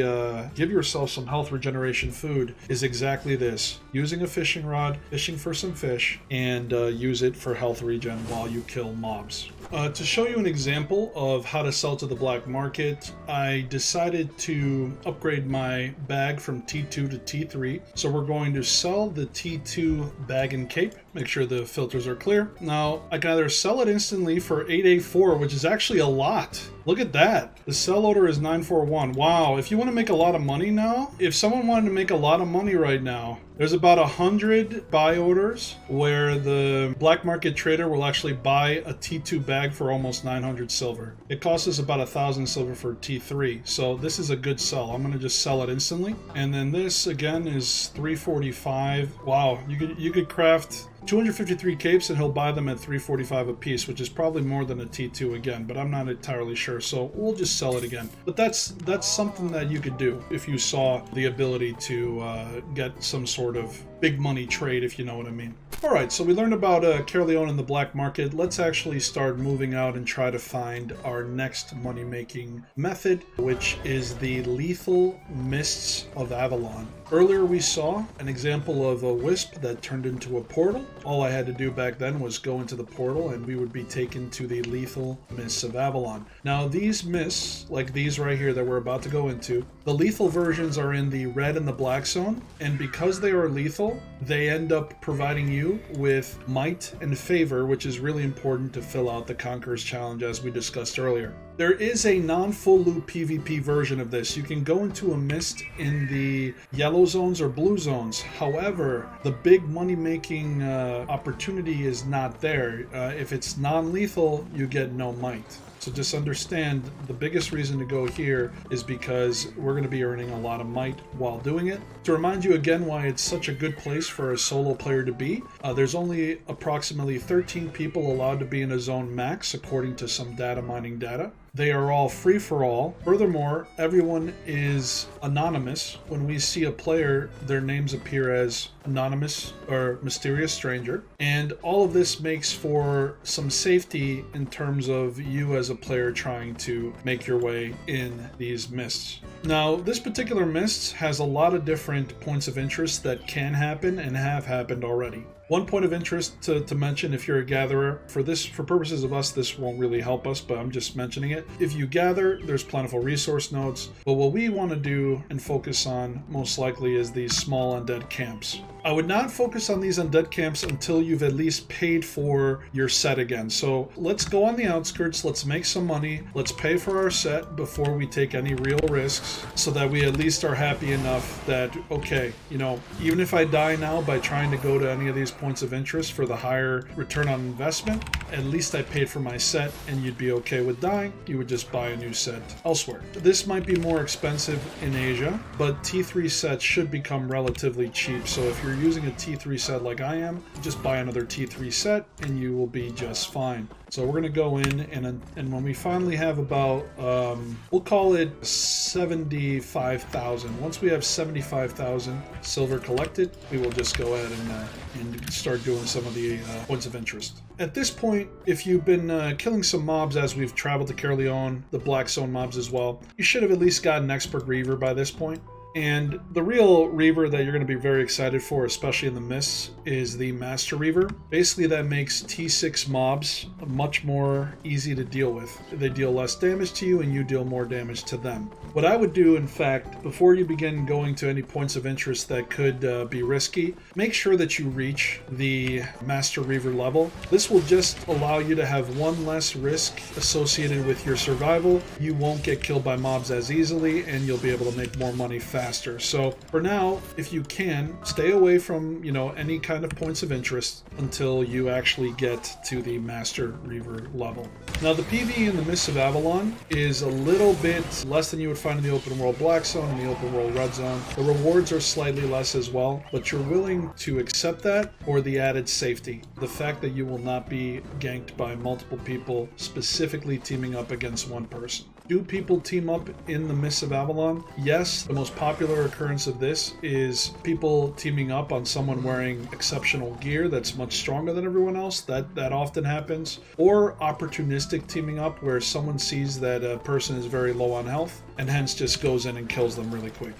give yourself some health regeneration food is exactly this: using a fishing rod, fishing for some fish, and use it for health regen while you kill mobs. To show you an example of how to sell to the black market, I decided to upgrade my bag from T2 to T3. So we're going to sell the T2 bag and cape. Make sure the filters are clear. Now, I can either sell it instantly for 884, which is actually a lot. Look at that. The sell order is 941. Wow, if you want to make a lot of money now, if someone wanted to make a lot of money right now, there's about 100 buy orders where the black market trader will actually buy a T2 bag for almost 900 silver. It costs us about 1,000 silver for T3, so this is a good sell. I'm going to just sell it instantly. And then this again is 345. Wow, you could craft 253 capes and he'll buy them at 345 a piece, which is probably more than a T2 again, but I'm not entirely sure, so we'll just sell it again. But that's something that you could do if you saw the ability to get some sort of big money trade, if you know what I mean. Alright, so we learned about Caerleon and the black market. Let's actually start moving out and try to find our next money-making method, which is the lethal mists of Avalon. Earlier we saw an example of a wisp that turned into a portal. All I had to do back then was go into the portal and we would be taken to the lethal mists of Avalon. Now these mists, like these right here that we're about to go into, the lethal versions are in the red and the black zone, and because they are lethal, they end up providing you with might and favor, which is really important to fill out the Conqueror's Challenge as we discussed earlier. There is a non-full loop PvP version of this. You can go into a mist in the yellow zones or blue zones. However, the big money-making opportunity is not there. If it's non-lethal, you get no might. So just understand the biggest reason to go here is because we're going to be earning a lot of might while doing it. To remind you again why it's such a good place for a solo player to be, there's only approximately 13 people allowed to be in a zone max according to some data mining data. They are all free for all. Furthermore, everyone is anonymous. When we see a player, their names appear as anonymous or mysterious stranger. And all of this makes for some safety in terms of you as a player trying to make your way in these mists. Now, this particular mist has a lot of different points of interest that can happen and have happened already. One point of interest to mention if you're a gatherer, for purposes of us, this won't really help us, but I'm just mentioning it. If you gather, there's plentiful resource nodes, but what we want to do and focus on most likely is these small undead camps. I would not focus on these undead camps until you've at least paid for your set again. So let's go on the outskirts, let's make some money, let's pay for our set before we take any real risks so that we at least are happy enough that, okay, you know, even if I die now by trying to go to any of these points of interest for the higher return on investment, at least I paid for my set and you'd be okay with dying. You would just buy a new set elsewhere. This might be more expensive in Asia, but T3 sets should become relatively cheap. So if you're using a T3 set like I am, just buy another T3 set and you will be just fine. So we're going to go in and when we finally have about, we'll call it 70 75,000. Once we have 75,000 silver collected, we will just go ahead and start doing some of the points of interest. At this point, if you've been killing some mobs as we've traveled to Caerleon, the Black Zone mobs as well, you should have at least gotten Expert Reaver by this point. And the real Reaver that you're going to be very excited for, especially in the mists, is the Master Reaver. Basically, that makes T6 mobs much more easy to deal with. They deal less damage to you and you deal more damage to them. What I would do, in fact, before you begin going to any points of interest that could be risky, make sure that you reach the Master Reaver level. This will just allow you to have one less risk associated with your survival. You won't get killed by mobs as easily and you'll be able to make more money faster. So for now, if you can, stay away from, any kind of points of interest until you actually get to the Master Reaver level. Now the PvE in the Mists of Avalon is a little bit less than you would find in the open world Black Zone and the open world Red Zone. The rewards are slightly less as well, but you're willing to accept that for the added safety. The fact that you will not be ganked by multiple people specifically teaming up against one person. Do people team up in the Mists of Avalon? Yes, the most popular occurrence of this is people teaming up on someone wearing exceptional gear that's much stronger than everyone else. That often happens. Or opportunistic teaming up where someone sees that a person is very low on health and hence just goes in and kills them really quick.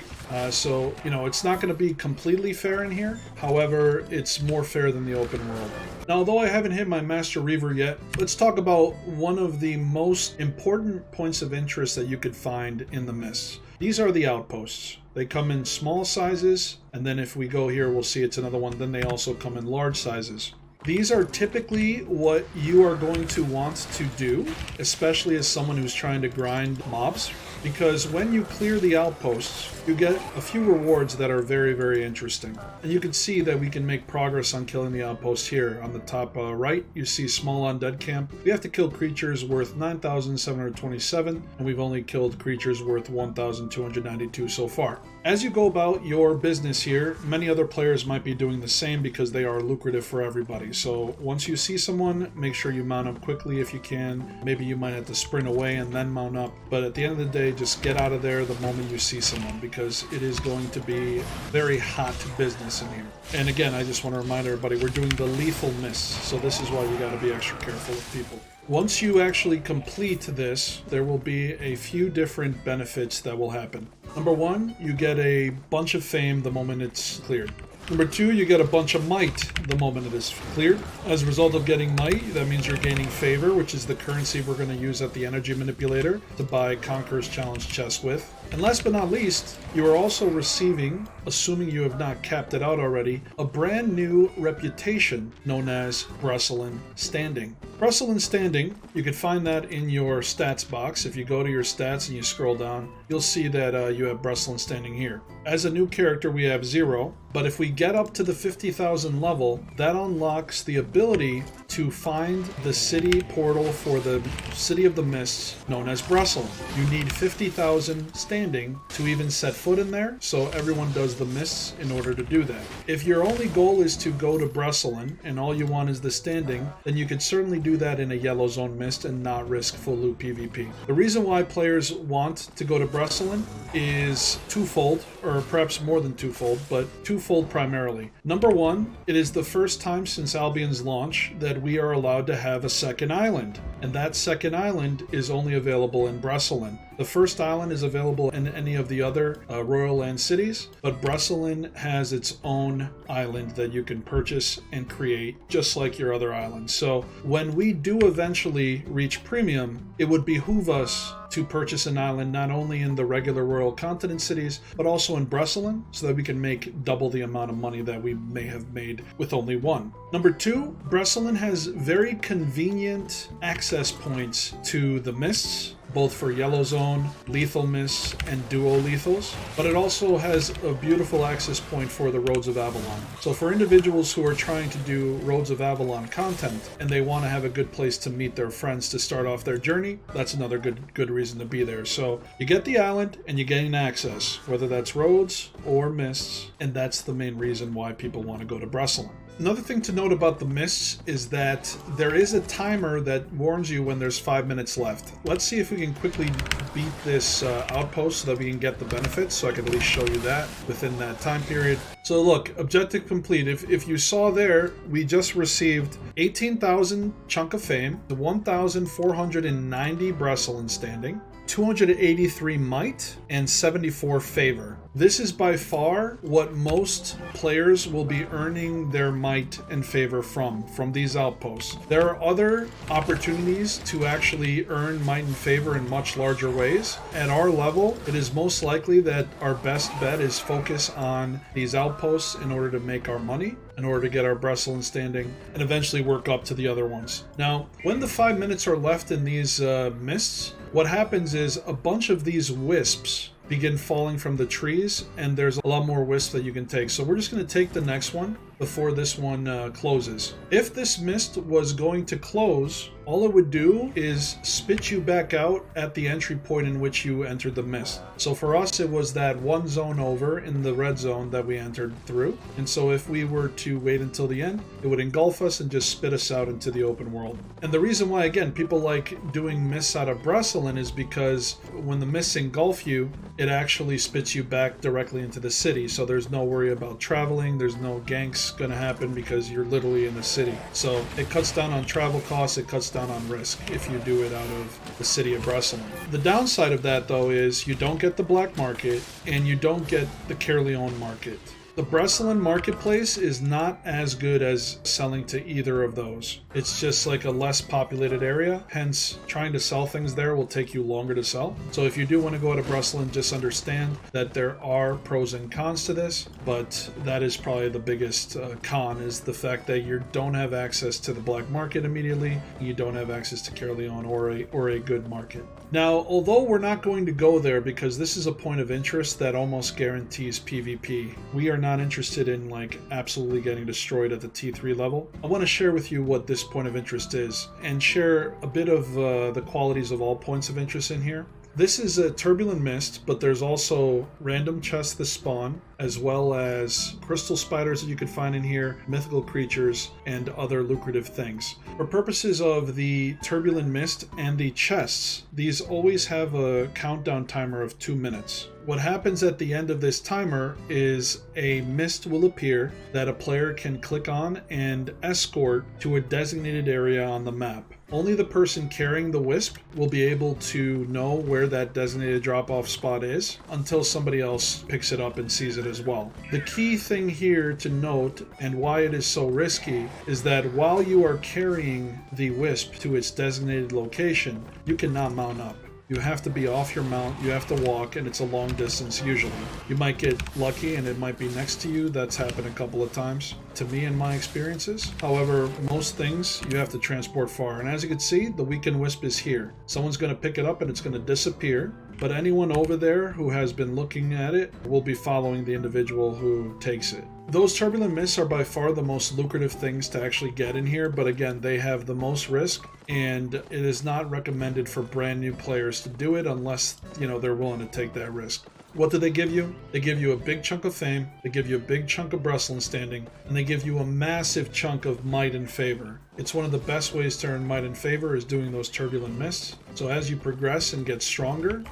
So it's not going to be completely fair in here. However, it's more fair than the open world. Now, although I haven't hit my Master Reaver yet, let's talk about one of the most important points of interest that you could find in the mists. These are the outposts. They come in small sizes, and then if we go here, we'll see it's another one. Then they also come in large sizes. These are typically what you are going to want to do, especially as someone who's trying to grind mobs, because when you clear the outposts, you get a few rewards that are very, very interesting. And you can see that we can make progress on killing the outposts here. On the top right, you see small undead camp. We have to kill creatures worth 9,727, and we've only killed creatures worth 1,292 so far. As you go about your business here, many other players might be doing the same because they are lucrative for everybody. So once you see someone, make sure you mount up quickly if you can. Maybe you might have to sprint away and then mount up. But at the end of the day, just get out of there the moment you see someone, because it is going to be very hot business in here. And again, I just want to remind everybody, we're doing the lethal mists. So this is why you got to be extra careful with people. Once you actually complete this, there will be a few different benefits that will happen. Number one, you get a bunch of fame the moment it's cleared. Number two, you get a bunch of might the moment it is cleared. As a result of getting might, that means you're gaining favor, which is the currency we're going to use at the energy manipulator to buy Conqueror's Challenge chests with. And last but not least, you are also receiving, assuming you have not capped it out already, a brand new reputation known as Bressilin Standing. Bressilin Standing, you can find that in your stats box. If you go to your stats and you scroll down, you'll see that you have Bressilin Standing here. As a new character, we have 0, but if we get up to the 50,000 level, that unlocks the ability to find the city portal for the City of the Mists, known as Bressilin. You need 50,000 standing to even set foot in there, so everyone does the mists in order to do that. If your only goal is to go to Bressilin and all you want is the standing, then you could certainly do that in a yellow zone mist and not risk full loot PvP. The reason why players want to go to Bressilin is twofold, or perhaps more than twofold, but twofold primarily. Number one, it is the first time since Albion's launch that we are allowed to have a second island, and that second island is only available in Bressilin. The first island is available in any of the other Royal Land cities, but Bressilin has its own island that you can purchase and create just like your other islands. So when we do eventually reach premium, it would behoove us to purchase an island not only in the regular Royal Continent cities, but also in Bressilin, so that we can make double the amount of money that we may have made with only one. Number two, Bressilin has very convenient access points to the mists, both for Yellow Zone, Lethal Mists, and Duo Lethals, but it also has a beautiful access point for the Roads of Avalon. So for individuals who are trying to do Roads of Avalon content, and they want to have a good place to meet their friends to start off their journey, that's another good reason to be there. So you get the island, and you gain access, whether that's roads or mists, and that's the main reason why people want to go to Bressilin. Another thing to note about the mists is that there is a timer that warns you when there's 5 minutes left. Let's see if we can quickly beat this outpost so that we can get the benefits, so I can at least show you that within that time period. So look, objective complete. If you saw there, we just received 18,000 chunk of fame, 1,490 Bresselin standing, 283 might, and 74 favor. This is by far what most players will be earning their might and favor from these outposts. There are other opportunities to actually earn might and favor in much larger ways. At our level, it is most likely that our best bet is focus on these outposts in order to make our money, in order to get our Bresselin standing, and eventually work up to the other ones. Now, when the 5 minutes are left in these mists, what happens is a bunch of these wisps begin falling from the trees, and there's a lot more wisps that you can take. So we're just going to take the next one before this one closes. If this mist was going to close, all it would do is spit you back out at the entry point in which you entered the mist. So for us, it was that one zone over in the red zone that we entered through. And so if we were to wait until the end, it would engulf us and just spit us out into the open world. And the reason why, again, people like doing mists out of Bresselin is because when the mists engulf you, it actually spits you back directly into the city. So there's no worry about traveling. There's no ganks going to happen because you're literally in the city. So it cuts down on travel costs. It cuts down on risk if you do it out of the city of Bresselin. The downside of that, though, is you don't get the black market and you don't get the Caerleon market. The Bresselin marketplace is not as good as selling to either of those. It's just like a less populated area, hence trying to sell things there will take you longer to sell. So if you do want to go to Bresselin, just understand that there are pros and cons to this, but that is probably the biggest con, is the fact that you don't have access to the black market immediately, and you don't have access to Caerleon or a good market. Now, although we're not going to go there because this is a point of interest that almost guarantees PvP, we are not interested in like absolutely getting destroyed at the T3 level. I want to share with you what this point of interest is and share a bit of the qualities of all points of interest in here. This is a turbulent mist, but there's also random chests that spawn, as well as crystal spiders that you could find in here, mythical creatures, and other lucrative things. For purposes of the turbulent mist and the chests, these always have a countdown timer of 2 minutes. What happens at the end of this timer is a mist will appear that a player can click on and escort to a designated area on the map. Only the person carrying the wisp will be able to know where that designated drop-off spot is until somebody else picks it up and sees it as well. The key thing here to note, and why it is so risky, is that while you are carrying the wisp to its designated location, you cannot mount up. You have to be off your mount, you have to walk, and it's a long distance usually. You might get lucky and it might be next to you. That's happened a couple of times to me in my experiences. However, most things you have to transport far. And as you can see, the weakened wisp is here. Someone's going to pick it up and it's going to disappear. But anyone over there who has been looking at it will be following the individual who takes it. Those turbulent mists are by far the most lucrative things to actually get in here, but again, they have the most risk, and it is not recommended for brand new players to do it unless, they're willing to take that risk. What do they give you? They give you a big chunk of fame, they give you a big chunk of Bresselin standing, and they give you a massive chunk of might and favor. It's one of the best ways to earn might and favor is doing those turbulent mists. So as you progress and get stronger,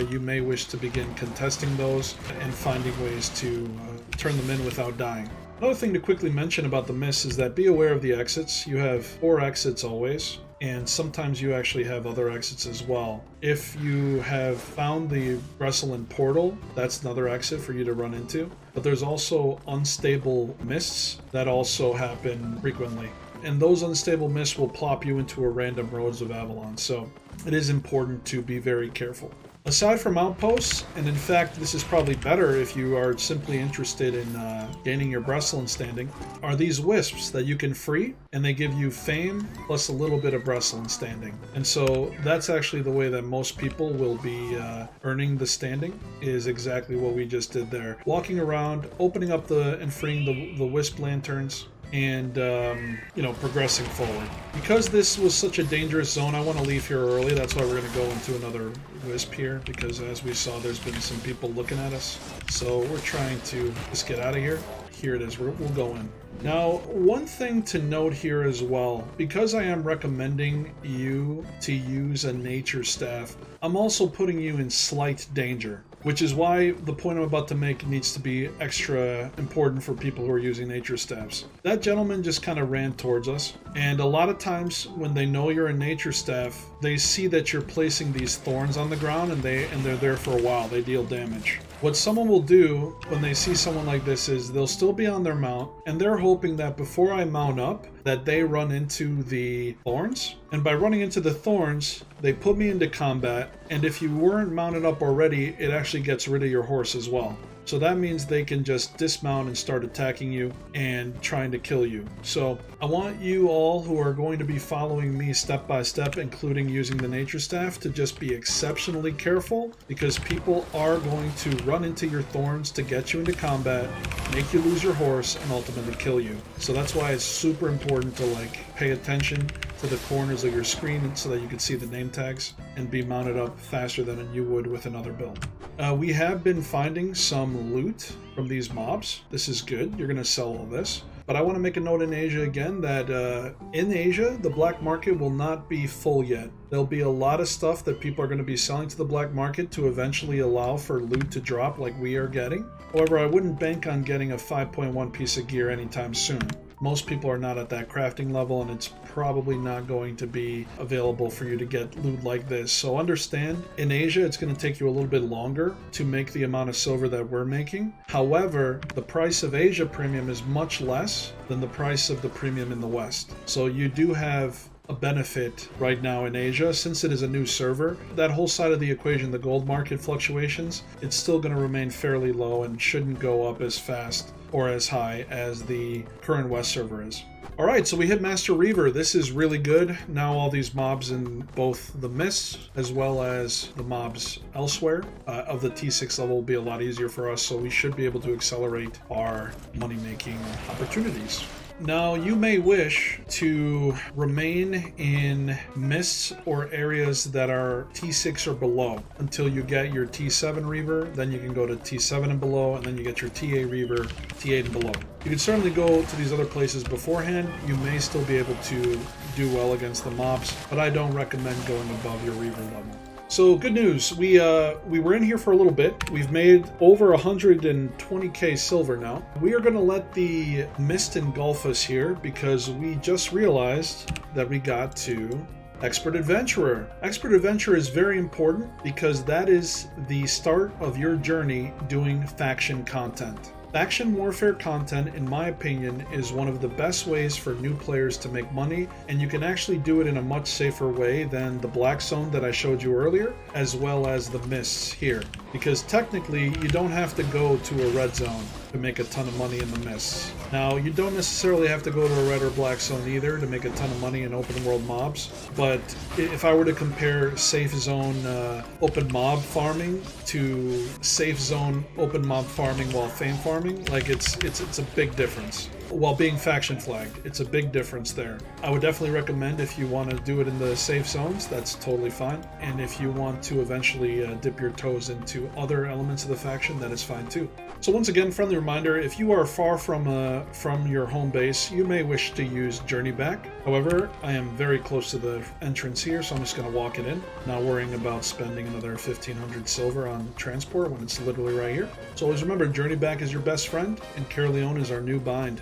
you may wish to begin contesting those and finding ways to turn them in without dying. Another thing to quickly mention about the mists is that be aware of the exits. You have 4 exits always, and sometimes you actually have other exits as well. If you have found the Bresselin portal, that's another exit for you to run into. But there's also unstable mists that also happen frequently. And those unstable mists will plop you into a random Roads of Avalon, so it is important to be very careful. Aside from outposts, and in fact this is probably better if you are simply interested in gaining your Bresselin standing, are these wisps that you can free, and they give you fame plus a little bit of Bresselin standing. And so that's actually the way that most people will be earning the standing, is exactly what we just did there. Walking around, opening up and freeing the wisp lanterns, and progressing forward. Because this was such a dangerous zone, I want to leave here early. That's why we're going to go into another wisp here, because as we saw, there's been some people looking at us. So we're trying to just get out of here. here it is. We'll go in. Now, one thing to note here as well, because I am recommending you to use a nature staff, I'm also putting you in slight danger, which is why the point I'm about to make needs to be extra important for people who are using nature staffs. That gentleman just kind of ran towards us, and a lot of times when they know you're a nature staff, they see that you're placing these thorns on the ground, and they're there for a while. They deal damage. What someone will do when they see someone like this is they'll still be on their mount, and they're hoping that before I mount up, that they run into the thorns. And by running into the thorns, they put me into combat, and if you weren't mounted up already, it actually gets rid of your horse as well. So that means they can just dismount and start attacking you and trying to kill you. So I want you all who are going to be following me step by step, including using the nature staff, to just be exceptionally careful, because people are going to run into your thorns to get you into combat, make you lose your horse, and ultimately kill you. So that's why it's super important to pay attention to the corners of your screen so that you can see the name tags and be mounted up faster than you would with another build. We have been finding some loot from these mobs. This is good. You're going to sell all this. But I want to make a note in Asia again that in Asia, the black market will not be full yet. There'll be a lot of stuff that people are going to be selling to the black market to eventually allow for loot to drop like we are getting. However, I wouldn't bank on getting a 5.1 piece of gear anytime soon. Most people are not at that crafting level, and it's probably not going to be available for you to get loot like this. So understand, in Asia, it's going to take you a little bit longer to make the amount of silver that we're making. However, the price of Asia premium is much less than the price of the premium in the West. So you do have a benefit right now in Asia, since it is a new server. That whole side of the equation, the gold market fluctuations, it's still going to remain fairly low and shouldn't go up as fast or as high as the current West server is. Alright, so we hit Master Reaver. This is really good. Now all these mobs in both the mists as well as the mobs elsewhere of the T6 level will be a lot easier for us, so we should be able to accelerate our money-making opportunities. Now, you may wish to remain in mists or areas that are T6 or below until you get your T7 Reaver. Then you can go to T7 and below, and then you get your TA Reaver, T8 and below. You can certainly go to these other places beforehand. You may still be able to do well against the mobs, but I don't recommend going above your Reaver level. So good news, we were in here for a little bit. We've made over 120k silver now. We are going to let the mist engulf us here because we just realized that we got to Expert Adventurer. Expert Adventurer is very important because that is the start of your journey doing faction content. Faction warfare content, in my opinion, is one of the best ways for new players to make money, and you can actually do it in a much safer way than the black zone that I showed you earlier, as well as the mists here. Because technically, you don't have to go to a red zone to make a ton of money in the mists. Now, you don't necessarily have to go to a red or black zone either to make a ton of money in open world mobs, but if I were to compare safe zone open mob farming to safe zone open mob farming while fame farming, like it's a big difference. While being faction flagged, it's a big difference there. I would definitely recommend if you want to do it in the safe zones, that's totally fine. And if you want to eventually dip your toes into other elements of the faction, that is fine too. So once again, friendly reminder, if you are far from your home base, you may wish to use Journey Back. However, I am very close to the entrance here, so I'm just going to walk it in, not worrying about spending another 1,500 silver on transport when it's literally right here. So always remember, Journey Back is your best friend, and Caerleon is our new bind.